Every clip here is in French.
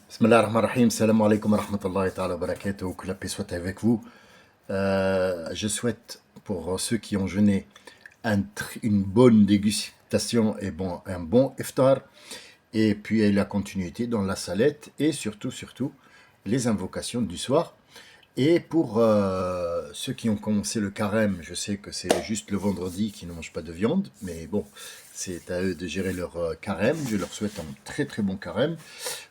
Bismillah ar-Rahman ar-Rahim, salam alaikum wa rahmatullahi ta'ala wa barakatuh, que la paix soit avec vous. Je souhaite pour ceux qui ont jeûné une bonne dégustation et un bon iftar, et puis la continuité dans la salette, et surtout, les invocations du soir. Et pour ceux qui ont commencé le carême, je sais que c'est juste le vendredi qui ne mangent pas de viande, mais bon, c'est à eux de gérer leur carême. Je leur souhaite un très très bon carême.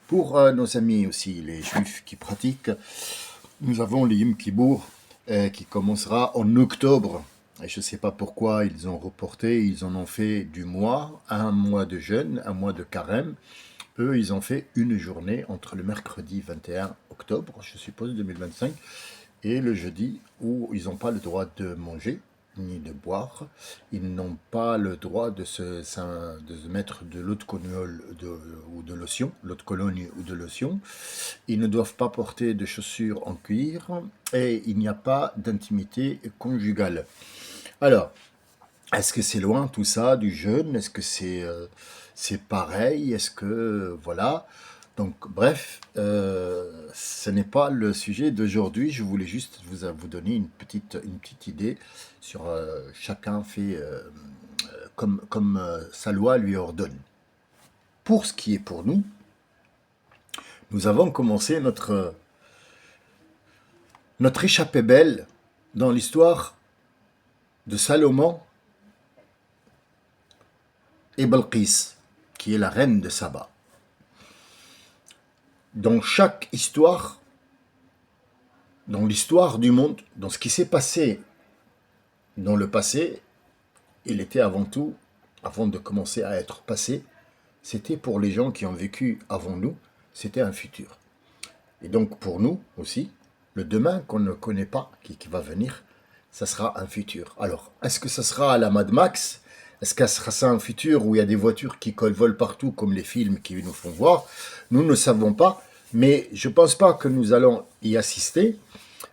Pour nos amis aussi, les juifs qui pratiquent, nous avons le Yom Kippour qui commencera en octobre. Et je ne sais pas pourquoi ils ont reporté, ils en ont fait du mois, un mois de jeûne, un mois de carême. Eux, ils ont fait une journée entre le mercredi 21 octobre, je suppose, 2025, et le jeudi où ils n'ont pas le droit de manger ni de boire. Ils n'ont pas le droit de se mettre de l'eau de cologne ou de lotion, l'eau de cologne ou de lotion. Ils ne doivent pas porter de chaussures en cuir et il n'y a pas d'intimité conjugale. Alors, est-ce que c'est loin tout ça du jeûne? Est-ce que c'est pareil? Est-ce que voilà? Donc bref, ce n'est pas le sujet d'aujourd'hui. Je voulais juste vous donner une petite idée sur chacun fait comme sa loi lui ordonne. Pour ce qui est pour nous, nous avons commencé notre échappée belle dans l'histoire de Salomon et Balqis, qui est la reine de Saba. Dans chaque histoire, dans l'histoire du monde, dans ce qui s'est passé dans le passé, il était avant tout, avant de commencer à être passé, c'était pour les gens qui ont vécu avant nous, c'était un futur. Et donc pour nous aussi, le demain qu'on ne connaît pas, qui va venir, ça sera un futur. Alors, est-ce que ça sera à la Mad Max? Est-ce que ça sera un futur où il y a des voitures qui volent partout comme les films qui nous font voir? Nous ne savons pas, mais je ne pense pas que nous allons y assister.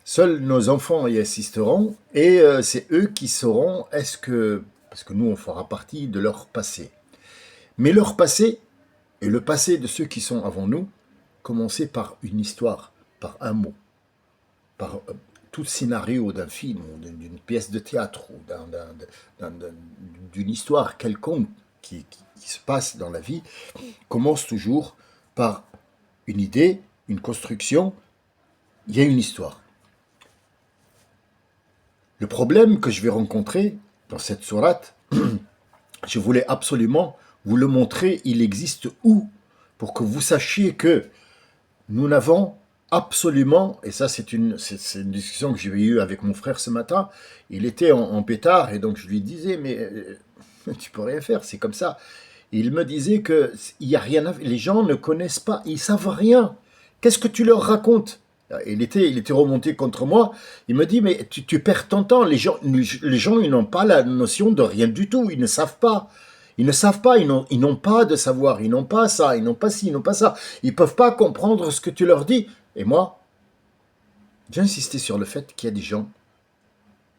Seuls nos enfants y assisteront et c'est eux qui sauront parce que nous on fera partie de leur passé. Mais leur passé et le passé de ceux qui sont avant nous commençait par une histoire, par un mot, par tout scénario d'un film ou d'une pièce de théâtre ou d'une histoire quelconque qui se passe dans la vie, commence toujours par une idée, une construction, il y a une histoire. Le problème que je vais rencontrer dans cette sourate, je voulais absolument vous le montrer, il existe où, pour que vous sachiez que nous n'avons absolument, et ça c'est une discussion que j'ai eue avec mon frère ce matin, il était en pétard et donc je lui disais mais tu peux rien faire, c'est comme ça. Et il me disait que il y a rien les gens ne connaissent pas, ils savent rien. Qu'est-ce que tu leur racontes? Il était remonté contre moi. Il me dit mais tu perds ton temps. Les gens ils n'ont pas la notion de rien du tout. Ils ne savent pas. Ils ne savent pas, ils n'ont pas de savoir, ils n'ont pas ça, ils n'ont pas ci, ils n'ont pas ça. Ils ne peuvent pas comprendre ce que tu leur dis. Et moi, j'ai insisté sur le fait qu'il y a des gens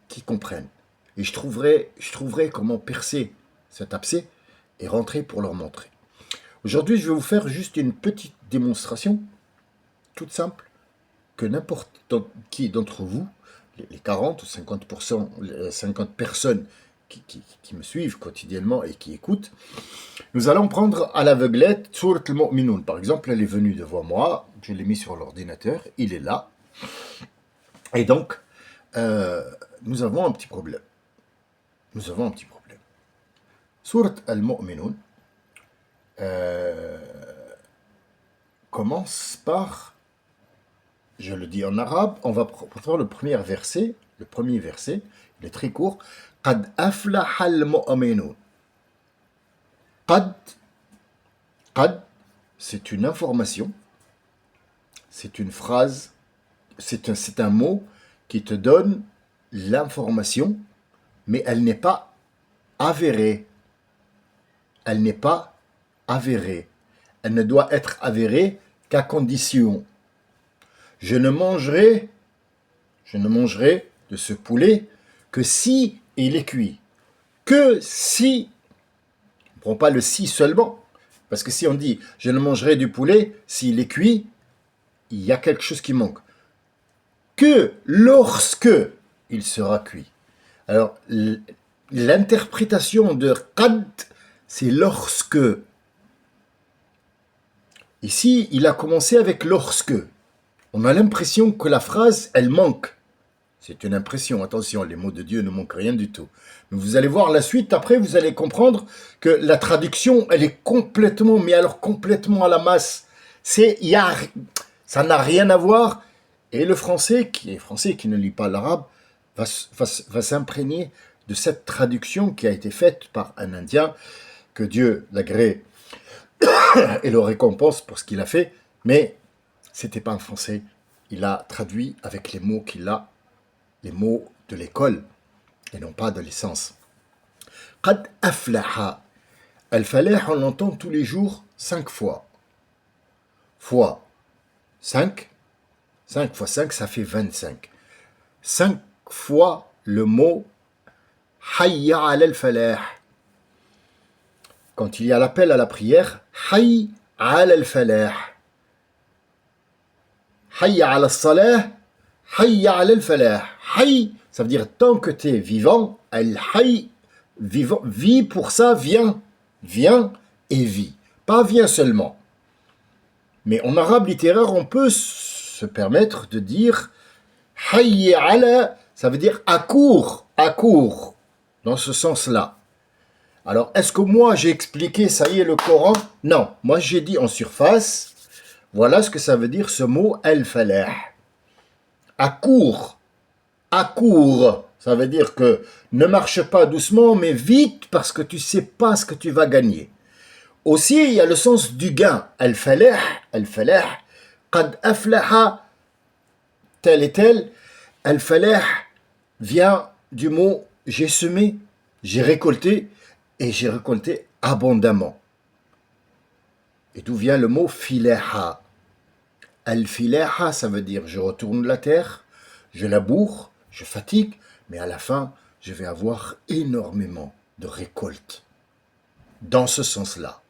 qui comprennent. Et je trouverai comment percer cet abcès et rentrer pour leur montrer. Aujourd'hui, je vais vous faire juste une petite démonstration, toute simple, que n'importe qui d'entre vous, les 40 ou 50%, 50 personnes qui me suivent quotidiennement et qui écoutent, nous allons prendre à l'aveuglette Surat al-Mu'minun. Par exemple, elle est venue devant moi, je l'ai mis sur l'ordinateur, il est là. Et donc, nous avons un petit problème. Surat al-Mu'minun commence par, je le dis en arabe, on va prendre le premier verset, il est très court. Qad aflaha al-mu'minun. Qad, c'est une information, c'est une phrase, c'est un mot qui te donne l'information, mais elle n'est pas avérée. Elle n'est pas avérée. Elle ne doit être avérée qu'à condition. Je ne mangerai de ce poulet que si il est cuit. Que si, on ne prend pas le si seulement, parce que si on dit je ne mangerai du poulet s'il est cuit, il y a quelque chose qui manque. Que lorsque il sera cuit. Alors, l'interprétation de qad, c'est lorsque. Ici, il a commencé avec lorsque. On a l'impression que la phrase, elle manque. C'est une impression, attention, les mots de Dieu ne manquent rien du tout. Mais vous allez voir la suite, après vous allez comprendre que la traduction, elle est complètement, mais alors complètement à la masse. Ça n'a rien à voir. Et le français qui ne lit pas l'arabe, va s'imprégner de cette traduction qui a été faite par un Indien, que Dieu l'agrée et le récompense pour ce qu'il a fait, mais c'était pas un français. Il a traduit avec les mots qu'il a, les mots de l'école, et non pas de l'essence. Qad aflaha. Al-falah, on l'entend tous les jours 5 fois. Fois 5. 5 fois 5, ça fait 25. 5 fois le mot hayya ala al-falah. Quand il y a l'appel à la prière, hayya ala al-falah. Hayya ala al-salah, hayya ala al-falah. Hayy, ça veut dire tant que tu es vivant, al-hayy, vivant, vis pour ça, viens et vis. Pas viens seulement. Mais en arabe littéraire, on peut se permettre de dire hayya ala, ça veut dire accours, dans ce sens-là. Alors, est-ce que moi j'ai expliqué, ça y est, le Coran? Non, moi j'ai dit en surface, voilà ce que ça veut dire ce mot al-falah. Accours, ça veut dire que ne marche pas doucement, mais vite, parce que tu ne sais pas ce que tu vas gagner. Aussi, il y a le sens du gain. Al-falah, qad aflaha, tel et tel. Al-falah vient du mot j'ai semé, j'ai récolté, et j'ai récolté abondamment. Et d'où vient le mot filaha? Al-filaha, ça veut dire je retourne la terre, je laboure, je fatigue, mais à la fin, je vais avoir énormément de récoltes. Dans ce sens-là.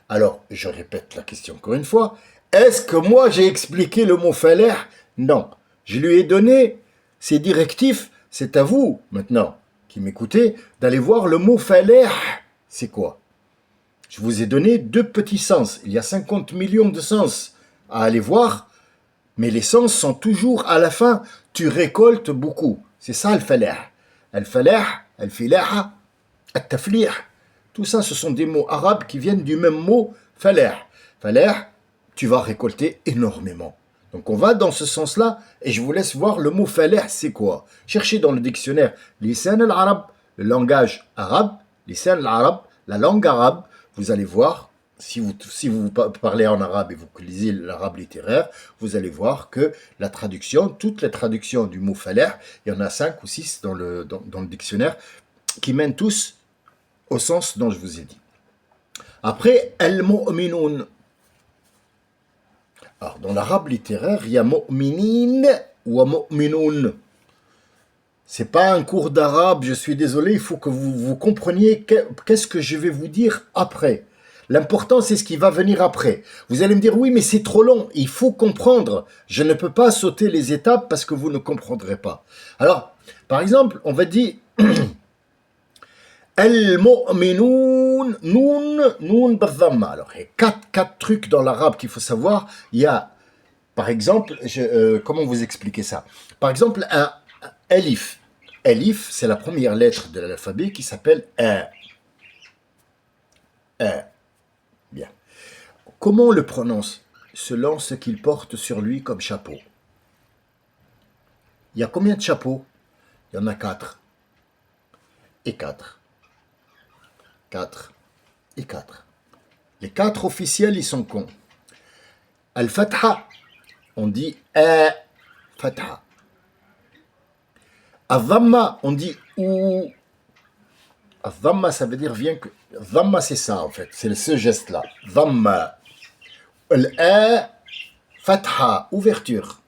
Alors, je répète la question encore une fois. Est-ce que moi j'ai expliqué le mot falah? Non. Je lui ai donné ses directives. C'est à vous, maintenant, qui m'écoutez, d'aller voir le mot falah. C'est quoi? Je vous ai donné 2 petits sens. Il y a 50 millions de sens à aller voir, mais les sens sont toujours à la fin. Tu récoltes beaucoup. C'est ça le falah. Al-falah, al-filaha, al-taflih. Tout ça, ce sont des mots arabes qui viennent du même mot falah. Falah, tu vas récolter énormément. Donc on va dans ce sens-là et je vous laisse voir le mot falah, c'est quoi? Cherchez dans le dictionnaire lisan al-arab, le langage arabe, lisan al-arab, la langue arabe. Vous allez voir, si vous parlez en arabe et vous lisez l'arabe littéraire, vous allez voir que la traduction, toutes les traductions du mot falah, il y en a 5 ou 6 dans le dictionnaire, qui mènent tous au sens dont je vous ai dit. Après, al-mu'minun. Alors, dans l'arabe littéraire, il y a mu'minin ou mu'minun. C'est pas un cours d'arabe, je suis désolé, il faut que vous compreniez qu'est-ce que je vais vous dire après. L'important, c'est ce qui va venir après. Vous allez me dire, oui, mais c'est trop long, il faut comprendre. Je ne peux pas sauter les étapes parce que vous ne comprendrez pas. Alors, par exemple, on va dire al-mu'minun, noun b'dhamma. Alors, il y a 4 trucs dans l'arabe qu'il faut savoir. Il y a, par exemple, comment vous expliquer ça? Par exemple, un elif. Elif, c'est la première lettre de l'alphabet qui s'appelle A. Bien. Comment on le prononce? Selon ce qu'il porte sur lui comme chapeau. Il y a combien de chapeaux? Il y en a 4. Et 4. 4 et 4. Les 4 officiels, ils sont cons. Al-Fatha, on dit A-Fatha. Al-Dhamma, on dit ou. Al-Dhamma, ça veut dire vient que. Dhamma, c'est ça en fait, c'est ce geste-là. Dhamma. Al-A, Fatha, ouverture.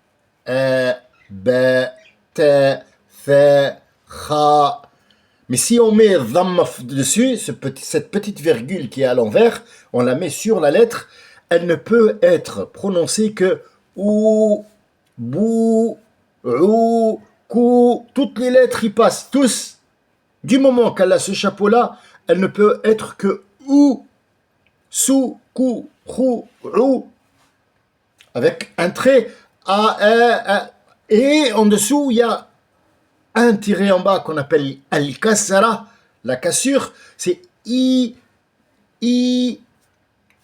A, Ba, Ta, Tha, Kha. Mais si on met dhamma dessus, cette petite virgule qui est à l'envers, on la met sur la lettre, elle ne peut être prononcée que ou, bou, ou, kou, toutes les lettres y passent, tous. Du moment qu'elle a ce chapeau-là, elle ne peut être que ou, sou, kou, rou, ou, avec un trait, a, et en dessous, il y a un tiré en bas qu'on appelle al-kasra, la cassure, c'est i,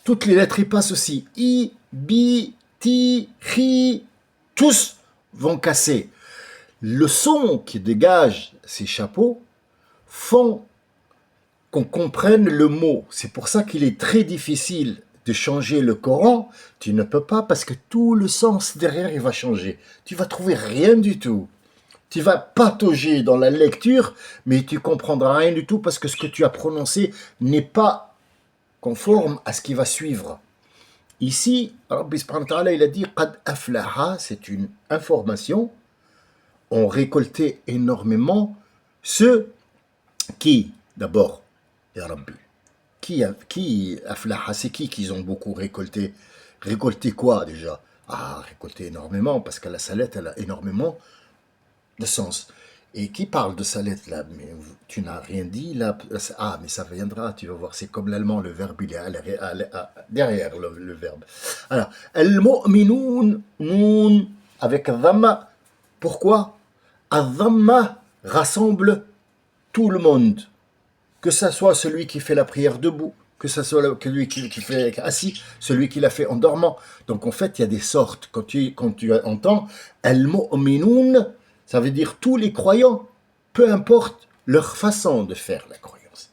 toutes les lettres y passent aussi, i, bi, ti, ri, tous vont casser. Le son qui dégage ces chapeaux font qu'on comprenne le mot. C'est pour ça qu'il est très difficile de changer le Coran. Tu ne peux pas parce que tout le sens derrière il va changer. Tu vas trouver rien du tout. Tu vas patauger dans la lecture, mais tu comprendras rien du tout parce que ce que tu as prononcé n'est pas conforme à ce qui va suivre. Ici, Rabbi subhanahu wa ta'ala, il a dit Qad aflaha, c'est une information. Ont récolté énormément ceux qui, d'abord, Ya Rabbi, qui aflaha, c'est qui qu'ils ont beaucoup récolté? Récolté quoi déjà? Ah, récolté énormément, parce que la salette, elle a énormément de sens. Et qui parle de salette là? Mais tu n'as rien dit là. Ah, mais ça viendra, tu vas voir. C'est comme l'allemand, le verbe, il est derrière le verbe. Alors, al-mu'minoun, noun, avec dhamma. Pourquoi? Al-dhamma rassemble tout le monde. Que ce soit celui qui fait la prière debout, que ce soit celui qui fait assis, celui qui l'a fait en dormant. Donc en fait, il y a des sortes. Quand tu entends al-mu'minoun, ça veut dire tous les croyants, peu importe leur façon de faire la croyance.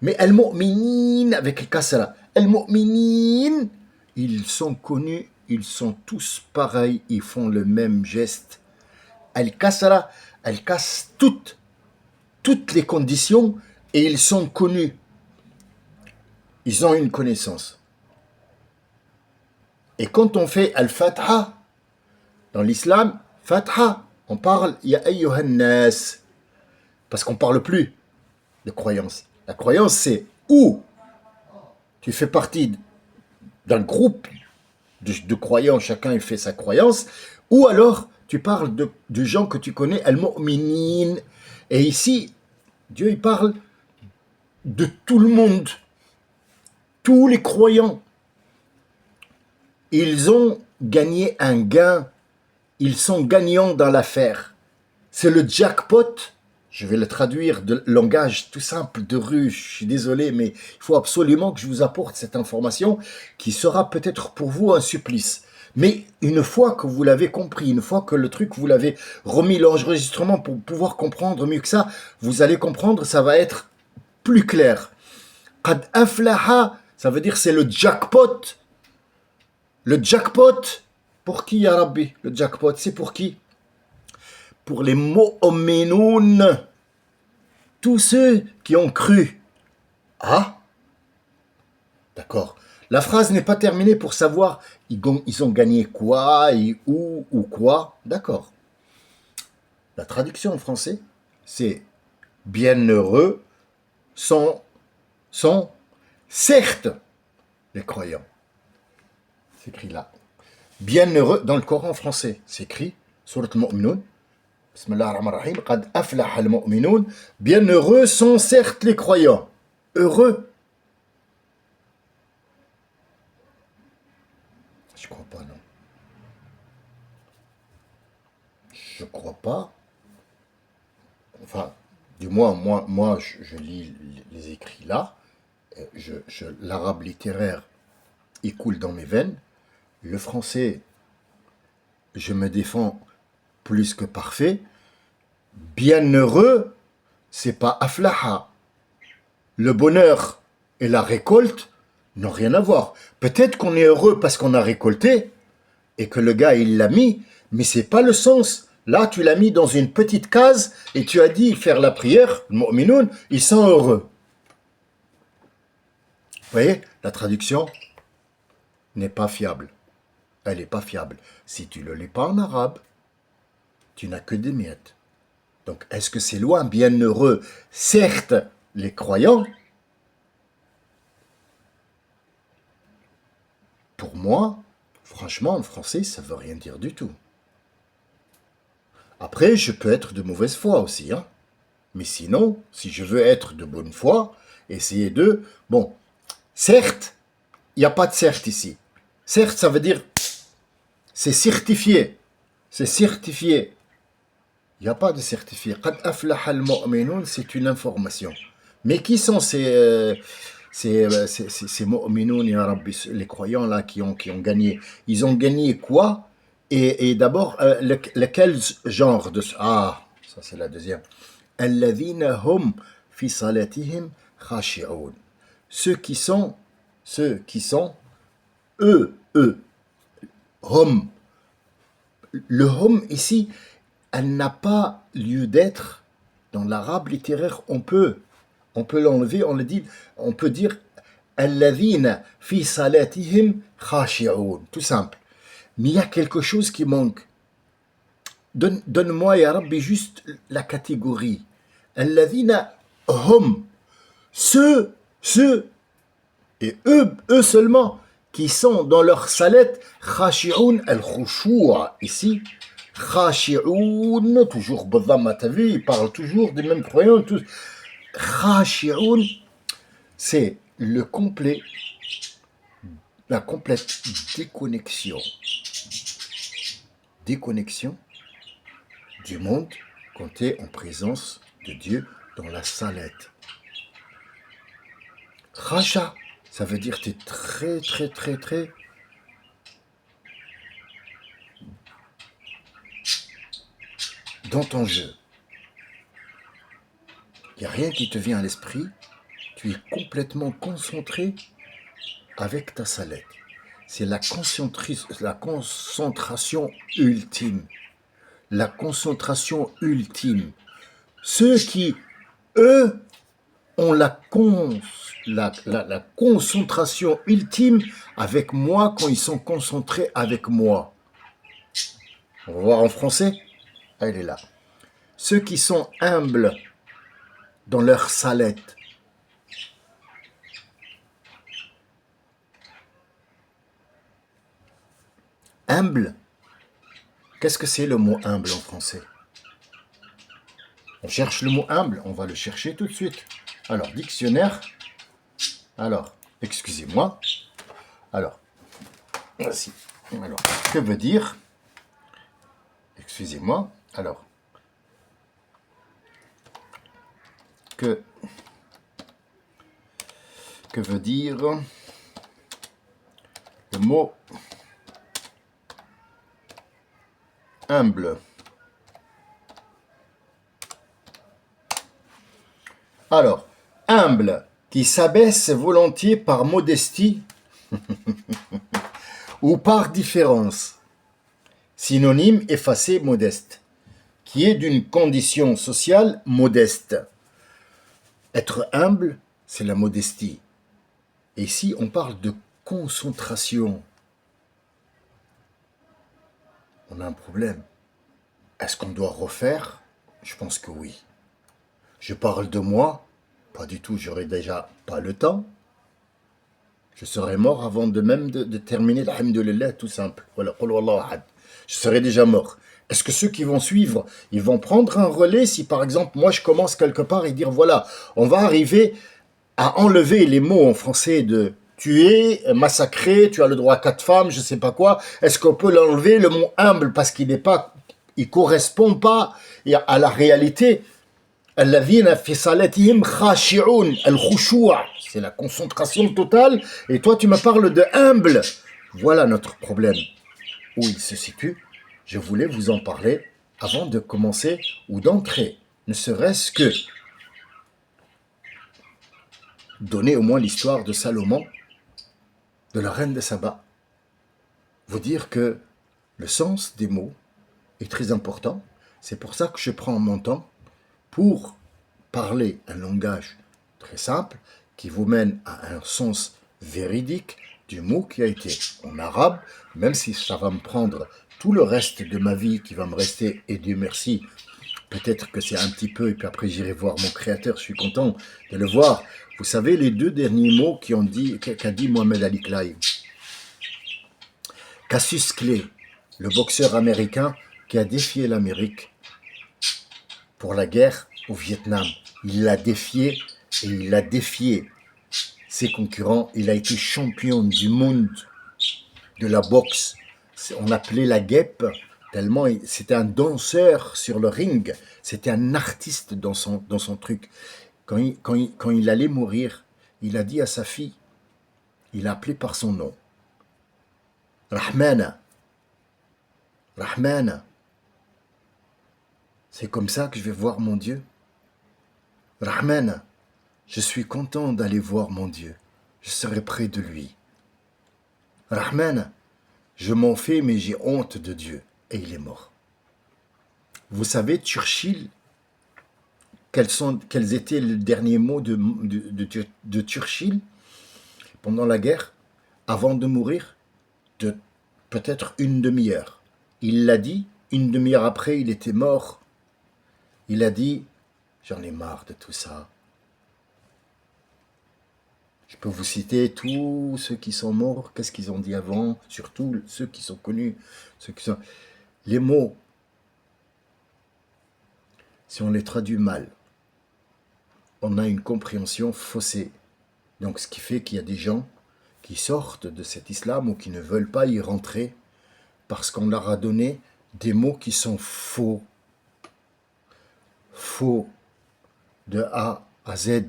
Mais al-mu'minin, avec le kasra, al-mu'minin, ils sont connus, ils sont tous pareils, ils font le même geste. Al-kasra, elle casse toutes les conditions et ils sont connus. Ils ont une connaissance. Et quand on fait Al-Fatha, dans l'islam, Fatha, on parle Ya ayyuhan nas, parce qu'on ne parle plus de croyance. La croyance, c'est où tu fais partie d'un groupe de croyants, chacun il fait sa croyance, ou alors tu parles de gens que tu connais, Al-Mu'minin. Et ici, Dieu il parle de tout le monde, tous les croyants. Ils ont gagné un gain, ils sont gagnants dans l'affaire. C'est le jackpot, je vais le traduire de langage tout simple de rue, je suis désolé, mais il faut absolument que je vous apporte cette information qui sera peut-être pour vous un supplice. Mais une fois que vous l'avez compris, une fois que le truc, vous l'avez remis l'enregistrement pour pouvoir comprendre mieux que ça, vous allez comprendre, ça va être plus clair. Qad aflaha, ça veut dire c'est le jackpot. Le jackpot, pour qui, ya Rabbi? Le jackpot, c'est pour qui? Pour les mu'minoun, tous ceux qui ont cru. Ah, d'accord. La phrase n'est pas terminée pour savoir ils ont gagné quoi et où ou quoi. D'accord. La traduction en français, c'est bienheureux sont certes les croyants. C'est écrit là. Bienheureux dans le Coran français, c'est écrit Surat al-Mu'minun. Bismillah ar-Rahman ar-Rahim. Qad aflaha al-mu'minun. Bienheureux sont certes les croyants. Heureux. Je crois pas, non. Je crois pas. Enfin, du moins, moi je lis les écrits là. L'arabe littéraire, il coule dans mes veines. Le français, je me défends plus que parfait. Bienheureux, c'est pas aflaha. Le bonheur et la récolte n'ont rien à voir. Peut-être qu'on est heureux parce qu'on a récolté et que le gars il l'a mis, mais c'est pas le sens. Là, tu l'as mis dans une petite case et tu as dit faire la prière, le mu'minoun, ils sont heureux. Vous voyez, la traduction n'est pas fiable. Elle n'est pas fiable. Si tu ne le lis pas en arabe, tu n'as que des miettes. Donc, est-ce que c'est loin, bienheureux? Certes, les croyants, pour moi, Franchement, en français, ça veut rien dire du tout. Après, je peux être de mauvaise foi aussi, hein. Mais sinon, si je veux être de bonne foi, essayer de... Bon, certes, il n'y a pas de certes ici. Certes, ça veut dire... C'est certifié. C'est certifié. Il n'y a pas de certifié. Qad aflaha al-mu'minun, c'est une information. Mais qui sont ces mu'minun, ya Rabbi, les croyants là qui ont gagné? Ils ont gagné quoi? Et d'abord, lequel genre de... Ah, ça c'est la deuxième. Alladhina hum fi salatihim khashi'un. Ceux qui sont, eux, hum. Le hum ici, elle n'a pas lieu d'être. Dans l'arabe littéraire, on peut l'enlever, on peut dire alladhina fi salatihim khashi'un. Tout simple. Mais il y a quelque chose qui manque. Donne-moi, ya Rabbi, juste la catégorie. Alladhina hum. Ceux, et eux seulement, qui sont dans leur salette, khashi'un al-khushu'a. Ici, khashi'un, toujours Badama, t'as vu, ils parlent toujours des mêmes croyants. Tous. Khashi'un, c'est la complète déconnexion du monde quand tu es en présence de Dieu dans la salette. Khasha, ça veut dire que tu es très dans ton jeu. Il n'y a rien qui te vient à l'esprit. Tu es complètement concentré avec ta salette. C'est la concentration ultime. La concentration ultime. Ceux qui, eux, ont la concentration ultime avec moi quand ils sont concentrés avec moi. On va voir en français. Elle est là. Ceux qui sont humbles dans leur salette. Humble. Qu'est-ce que c'est le mot humble en français? On cherche le mot humble, on va le chercher tout de suite. Alors, dictionnaire. Alors, excusez-moi. Alors, voici. Alors, que veut dire? Excusez-moi. Alors, que veut dire le mot humble? Alors, humble, qui s'abaisse volontiers par modestie ou par différence. Synonyme effacé modeste, qui est d'une condition sociale modeste. Être humble, c'est la modestie. Et ici, on parle de concentration. On a un problème. Est-ce qu'on doit refaire? Je pense que oui. Je parle de moi? Pas du tout, j'aurais déjà pas le temps. Je serais mort avant de terminer l'alhamdoulilah, tout simple. Voilà, qul huwallahu ahad. Je serais déjà mort. Est-ce que ceux qui vont suivre, ils vont prendre un relais si par exemple, moi je commence quelque part et dire voilà, on va arriver à enlever les mots en français de tuer, massacrer, tu as le droit à 4 femmes, je sais pas quoi. Est-ce qu'on peut l'enlever le mot humble parce qu'il n'est pas, il correspond pas à la réalité? Alladhina fi salatihim khashi'un, al-khushu', c'est la concentration totale. Et toi, tu me parles de humble. Voilà notre problème. Où il se situe. Je voulais vous en parler avant de commencer ou d'entrer. Ne serait-ce que donner au moins l'histoire de Salomon, de la reine de Saba. Vous dire que le sens des mots est très important. C'est pour ça que je prends mon temps pour parler un langage très simple qui vous mène à un sens véridique du mot qui a été en arabe, même si ça va me prendre tout le reste de ma vie qui va me rester, et Dieu merci, peut-être que c'est un petit peu, et puis après j'irai voir mon créateur, je suis content de le voir. Vous savez les 2 derniers mots qu'a dit Mohamed Ali Clay. Cassius Clay, le boxeur américain qui a défié l'Amérique pour la guerre au Vietnam. Il l'a défié et il a défié ses concurrents. Il a été champion du monde de la boxe. On appelait la guêpe tellement c'était un danseur sur le ring. C'était un artiste dans son truc. Quand il allait mourir, il a dit à sa fille, il a appelé par son nom. Rahmana. Rahmana. C'est comme ça que je vais voir mon Dieu. Rahmana. Je suis content d'aller voir mon Dieu. Je serai près de lui. Rahmana. Je m'en fais, mais j'ai honte de Dieu. Et il est mort. Vous savez, Churchill, quels étaient les derniers mots de Churchill pendant la guerre, avant de mourir, de peut-être une demi-heure. Il l'a dit, une demi-heure après, il était mort. Il a dit, j'en ai marre de tout ça. Je peux vous citer tous ceux qui sont morts, qu'est-ce qu'ils ont dit avant, surtout ceux qui sont connus, les mots, si on les traduit mal, on a une compréhension faussée. Donc ce qui fait qu'il y a des gens qui sortent de cet islam ou qui ne veulent pas y rentrer parce qu'on leur a donné des mots qui sont faux. Faux de A à Z.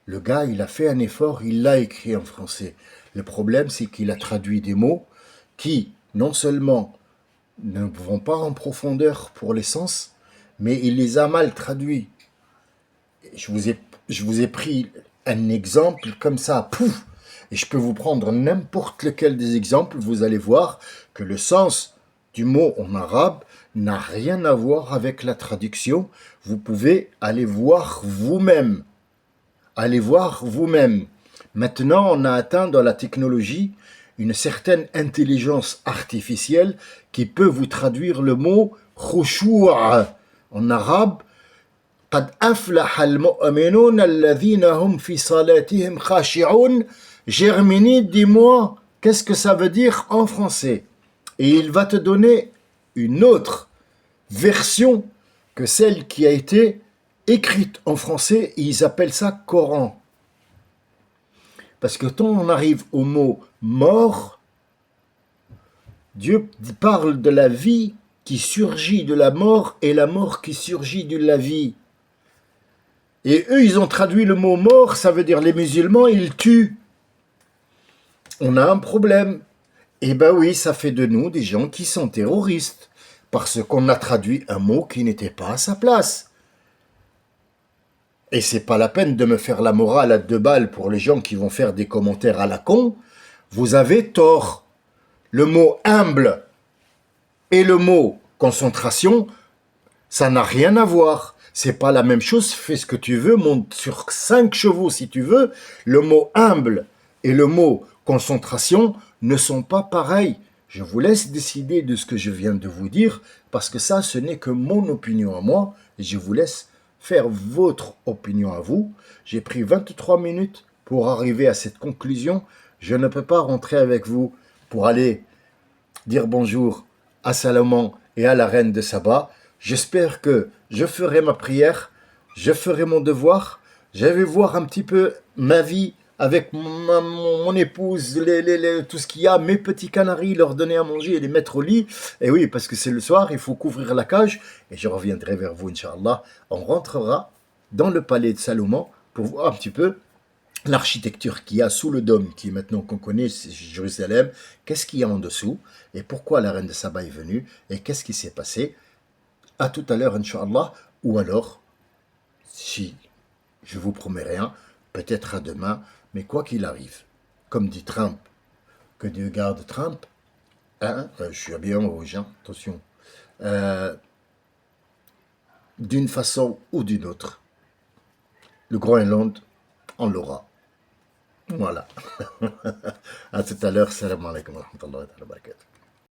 Le gars, il a fait un effort, il l'a écrit en français. Le problème, c'est qu'il a traduit des mots qui, non seulement ne vont pas en profondeur pour les sens, mais il les a mal traduits. Je vous ai pris un exemple comme ça, pouf, et je peux vous prendre n'importe lequel des exemples, vous allez voir que le sens du mot en arabe n'a rien à voir avec la traduction. Vous pouvez aller voir vous-même. Allez voir vous-même. Maintenant, on a atteint dans la technologie une certaine intelligence artificielle qui peut vous traduire le mot khushu' en arabe. قد أفلح المؤمنون الذين هم في صلاتهم خاشعون. Germini, dis-moi, qu'est-ce que ça veut dire en français? Et il va te donner une autre version que celle qui a été écrite en français, et ils appellent ça Coran. Parce que quand on arrive au mot mort, Dieu parle de la vie qui surgit de la mort et la mort qui surgit de la vie. Et eux, ils ont traduit le mot mort, ça veut dire les musulmans, ils tuent. On a un problème. Eh ben oui, ça fait de nous des gens qui sont terroristes, parce qu'on a traduit un mot qui n'était pas à sa place. Et c'est pas la peine de me faire la morale à 2 balles pour les gens qui vont faire des commentaires à la con. Vous avez tort. Le mot humble et le mot concentration, ça n'a rien à voir. C'est pas la même chose, fais ce que tu veux, monte sur 5 chevaux si tu veux. Le mot humble et le mot concentration ne sont pas pareils. Je vous laisse décider de ce que je viens de vous dire, parce que ça, ce n'est que mon opinion à moi, et je vous laisse faire votre opinion à vous. J'ai pris 23 minutes pour arriver à cette conclusion. Je ne peux pas rentrer avec vous pour aller dire bonjour à Salomon et à la reine de Saba. J'espère que je ferai ma prière, je ferai mon devoir, je vais voir un petit peu ma vie avec mon épouse, tout ce qu'il y a, mes petits canaris, leur donner à manger et les mettre au lit. Et oui, parce que c'est le soir, il faut couvrir la cage. Et je reviendrai vers vous, Inch'Allah. On rentrera dans le palais de Salomon pour voir un petit peu l'architecture qu'il y a sous le dôme, qui maintenant qu'on connaît, c'est Jérusalem. Qu'est-ce qu'il y a en dessous et pourquoi la reine de Saba est venue et qu'est-ce qui s'est passé. À tout à l'heure, Inch'Allah. Ou alors, si je vous promets rien, peut-être à demain. Mais quoi qu'il arrive, comme dit Trump, que Dieu garde Trump, hein, je suis bien rouge, hein, attention, d'une façon ou d'une autre, le Groenland, on l'aura. Voilà. À tout à l'heure, salam alaikum wa rahmatullahi wa barakatuh.